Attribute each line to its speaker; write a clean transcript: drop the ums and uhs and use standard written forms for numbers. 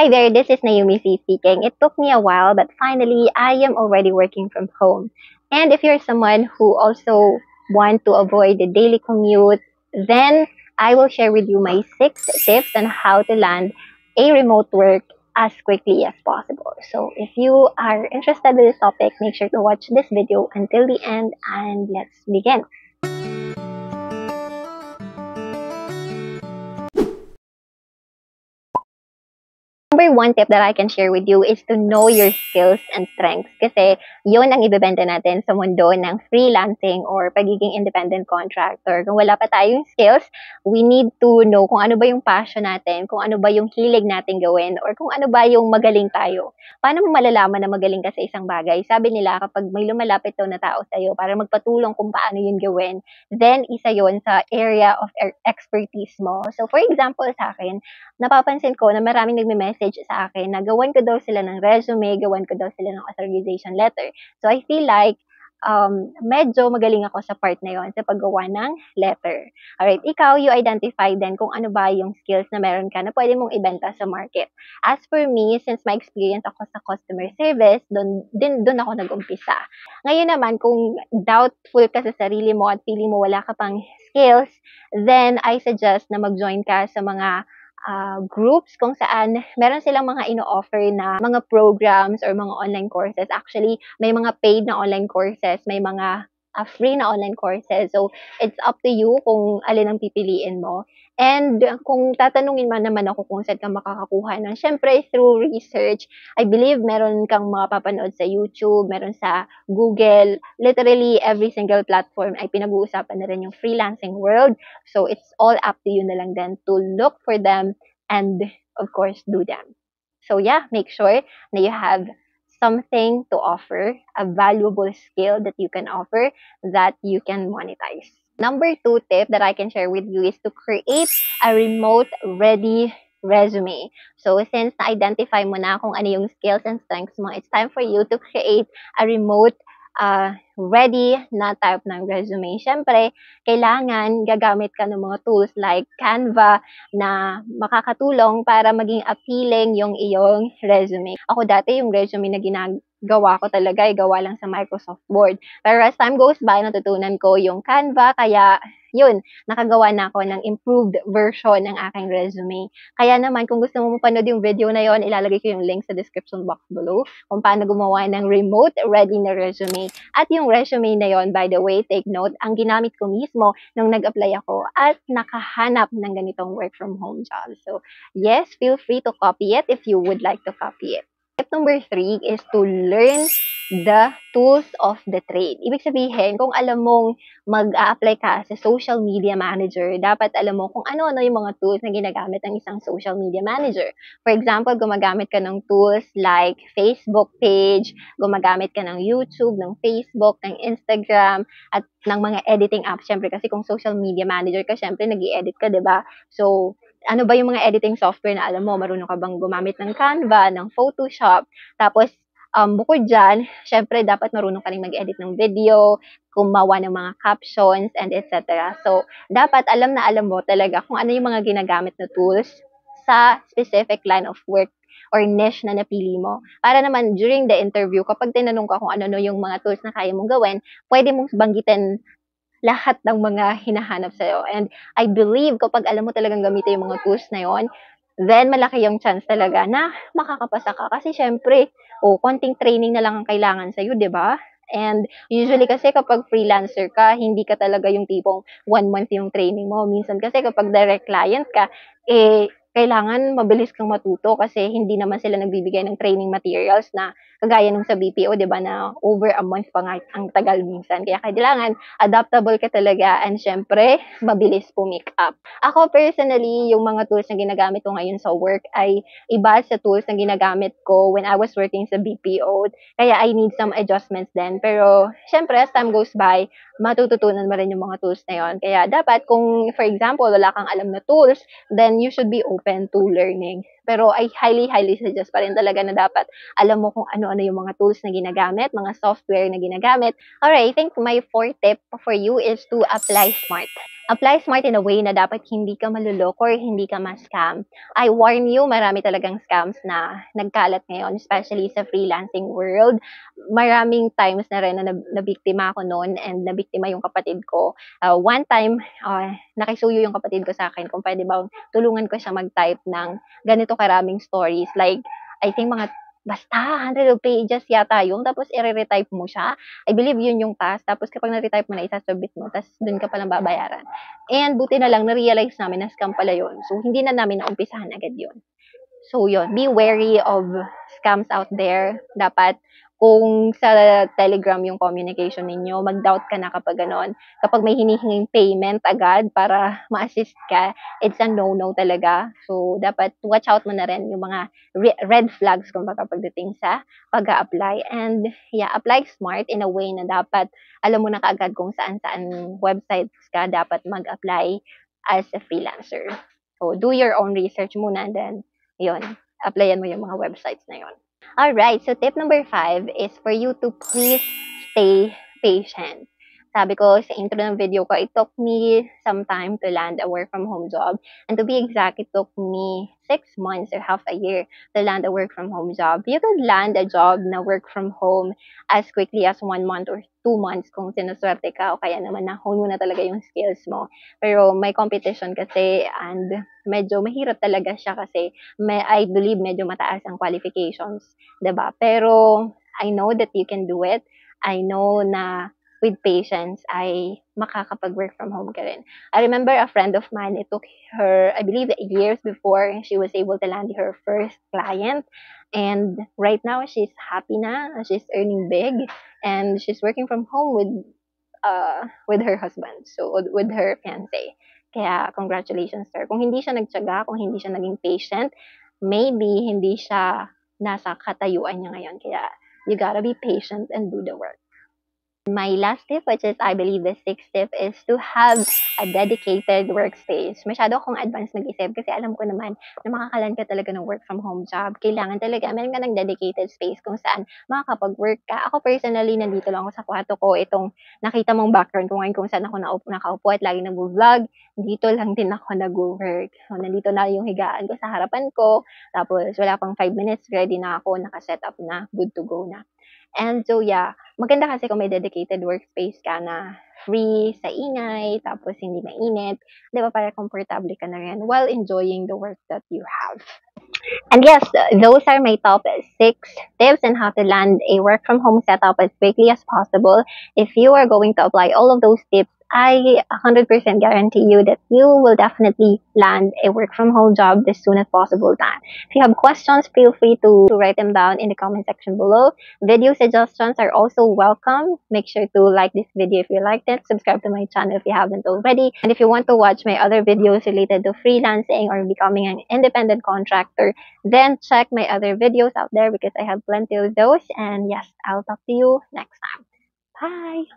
Speaker 1: Hi there, this is Naomi C speaking. It took me a while, but finally I am already working from home. And if you're someone who also want to avoid the daily commute, then I will share with you my 6 tips on how to land a remote work as quickly as possible. So if you are interested in this topic, make sure to watch this video until the end and let's begin. Number one tip that I can share with you is to know your skills and strengths kasi yun ang ibebenta natin sa mundo ng freelancing or pagiging independent contractor. Kung wala pa tayong skills, we need to know kung ano ba yung passion natin, kung ano ba yung hilig natin gawin, or kung ano ba yung magaling tayo. Paano mo malalaman na magaling ka sa isang bagay? Sabi nila kapag may lumalapit daw na tao sa'yo para magpatulong kung paano yun gawin, then isa yun sa area of expertise mo. So for example sa akin, napapansin ko na maraming nagme-message sa akin na gawan ko daw sila ng resume, gawan ko daw sila ng authorization letter. So, I feel like medyo magaling ako sa part na yon sa paggawa ng letter. Alright, ikaw, you identify then kung ano ba yung skills na meron ka na pwede mong ibenta sa market. As for me, since my experience ako sa customer service, doon ako nag-umpisa. Ngayon naman, kung doubtful ka sa sarili mo at feeling mo wala ka pang skills, then I suggest na mag-join ka sa mga groups kung saan meron silang mga ino-offer na mga programs or mga online courses. Actually, may mga paid na online courses, may mga free na online courses. So, it's up to you kung alin ang pipiliin mo. And kung tatanungin man naman ako kung saan ka makakakuha ng, syempre, through research, I believe meron kang mapapanood sa YouTube, meron sa Google, literally every single platform ay pinag-uusapan na rin yung freelancing world. So, it's all up to you na lang then to look for them and, of course, do them. So, yeah, make sure na you have something to offer, a valuable skill that you can offer that you can monetize. Number 2 tip that I can share with you is to create a remote-ready resume. So, since na-identify mo na kung ano yung skills and strengths mo, it's time for you to create a remote ready na type ng resume. Siyempre, kailangan gagamit ka ng mga tools like Canva na makakatulong para maging appealing yung iyong resume. Ako dati yung resume na ginagawa ko talaga ay gawa lang sa Microsoft Word. Pero as time goes by, natutunan ko yung Canva, kaya yun, nakagawa na ako ng improved version ng aking resume. Kaya naman, kung gusto mo mapanood yung video na yon, ilalagay ko yung link sa description box below kung paano gumawa ng remote-ready na resume. At yung resume na yon, by the way, take note, ang ginamit ko mismo nung nag-apply ako at nakahanap ng ganitong work from home job. So, yes, feel free to copy it if you would like to copy it. Tip number 3 is to learn the tools of the trade. Ibig sabihin, kung alam mong mag-a-apply ka sa social media manager, dapat alam mo kung ano-ano yung mga tools na ginagamit ng isang social media manager. For example, gumagamit ka ng tools like Facebook page, gumagamit ka ng YouTube, ng Facebook, ng Instagram, at ng mga editing apps. Siyempre, kasi kung social media manager ka, siyempre, nag-i-edit ka, diba? So, ano ba yung mga editing software na alam mo? Marunong ka bang gumamit ng Canva, ng Photoshop? Tapos, bukod dyan, syempre dapat marunong ka rin mag-edit ng video, gumawa ng mga captions, and etc. So, dapat alam na alam mo talaga kung ano yung mga ginagamit na tools sa specific line of work or niche na napili mo. Para naman, during the interview, kapag tinanong ka kung ano yung mga tools na kaya mong gawin, pwede mong banggitin lahat ng mga hinahanap sa'yo. And I believe kapag alam mo talagang gamitin yung mga tools na yon, then malaki yung chance talaga na makakapasa ka. Kasi syempre, konting training na lang ang kailangan sa'yo, di ba? And usually kasi kapag freelancer ka, hindi ka talaga yung tipong 1 month yung training mo. Minsan kasi kapag direct client ka, kailangan mabilis kang matuto kasi hindi naman sila nagbibigay ng training materials na kagaya nung sa BPO, di ba, na over a month pa nga ang tagal minsan. Kaya kailangan adaptable ka talaga and syempre, mabilis pumick up. Ako personally, yung mga tools na ginagamit ko ngayon sa work ay iba sa tools na ginagamit ko when I was working sa BPO. Kaya I need some adjustments din. Pero syempre, as time goes by, matututunan mo rin yung mga tools na yon. Kaya dapat kung, for example, wala kang alam na tools, then you should be open to learning. Pero I highly suggest pa rin talaga na dapat alam mo kung ano-ano yung mga tools na ginagamit, mga software na ginagamit. Alright, I think my 4th tip for you is to apply smart. Apply smart in a way na dapat hindi ka maluloko or hindi ka ma-scam. I warn you, marami talagang scams na nagkalat ngayon, especially sa freelancing world. Maraming times na rin na nabiktima ako noon and nabiktima yung kapatid ko. One time, nakisuyo yung kapatid ko sa akin kung pwede ba tulungan ko siya mag-type ng ganito karaming stories. Like, I think mga basta 100 pages yata yun, tapos i-retype mo siya. I believe yun yung task. Tapos kapag na-retype mo na, isasubmit mo, tapos dun ka palang babayaran. And buti na lang, na-realize namin na scam pala yun. So, hindi na namin naumpisahan agad yun. So, yun, be wary of scams out there. Dapat, kung sa Telegram yung communication ninyo, mag-doubt ka na kapag ganon. Kapag may hinihinging payment agad para ma-assist ka, it's a no-no talaga. So, dapat watch out mo na rin yung mga red flags kung baka pagdating sa pag-a-apply. And, yeah, apply smart in a way na dapat alam mo na kaagad kung saan-saan websites ka dapat mag-apply as a freelancer. So, do your own research muna and then yun, applyan mo yung mga websites na yun. Alright, so tip number 5 is for you to please stay patient. Sabi ko sa intro ng video ko, it took me some time to land a work from home job. And to be exact, it took me 6 months or half a year to land a work from home job. You could land a job na work from home as quickly as 1 month or 2 months kung sinuswerte ka o kaya naman na-hone mo na talaga yung skills mo. Pero may competition kasi and medyo mahirap talaga siya kasi I believe medyo mataas ang qualifications, 'di ba? Pero I know that you can do it. I know na with patience ay makakapag-work from home ka rin. I remember a friend of mine, it took her, I believe, years before she was able to land her first client. And right now, she's happy na. She's earning big. And she's working from home with her husband. So, with her fiancé. Kaya, congratulations, sir. Kung hindi siya nagtyaga, kung hindi siya naging patient, maybe hindi siya nasa katayuan niya ngayon. Kaya, you gotta be patient and do the work. My last tip, which is I believe the sixth tip, is to have a dedicated workspace. Masyado akong advanced mag-isip kasi alam ko naman na makakalan ka talaga ng work from home job. Kailangan talaga, meron ka ng dedicated space kung saan makakapag-work ka. Ako personally, nandito lang ako sa kwarto ko. Itong nakita mong background ko ngayon kung saan ako nakaupo at lagi nag-vlog. Dito lang din ako nag-work. So, nandito na yung higaan ko sa harapan ko. Tapos, wala pang 5 minutes, ready na ako, nakaset up na, good to go na. And so, yeah, maganda kasi kung may dedicated workspace ka na free sa ingay, tapos hindi mainit, di ba, para komportable ka na rin while enjoying the work that you have. And yes, those are my top 6 tips on how to land a work from home setup as quickly as possible. If you are going to apply all of those tips, I 100% guarantee you that you will definitely land a work from home job as soon as possible time. If you have questions, feel free to write them down in the comment section below. Video suggestions are also welcome. Make sure to like this video if you liked it. Subscribe to my channel if you haven't already. And if you want to watch my other videos related to freelancing or becoming an independent contractor, then check my other videos out there because I have plenty of those. And yes, I'll talk to you next time. Bye!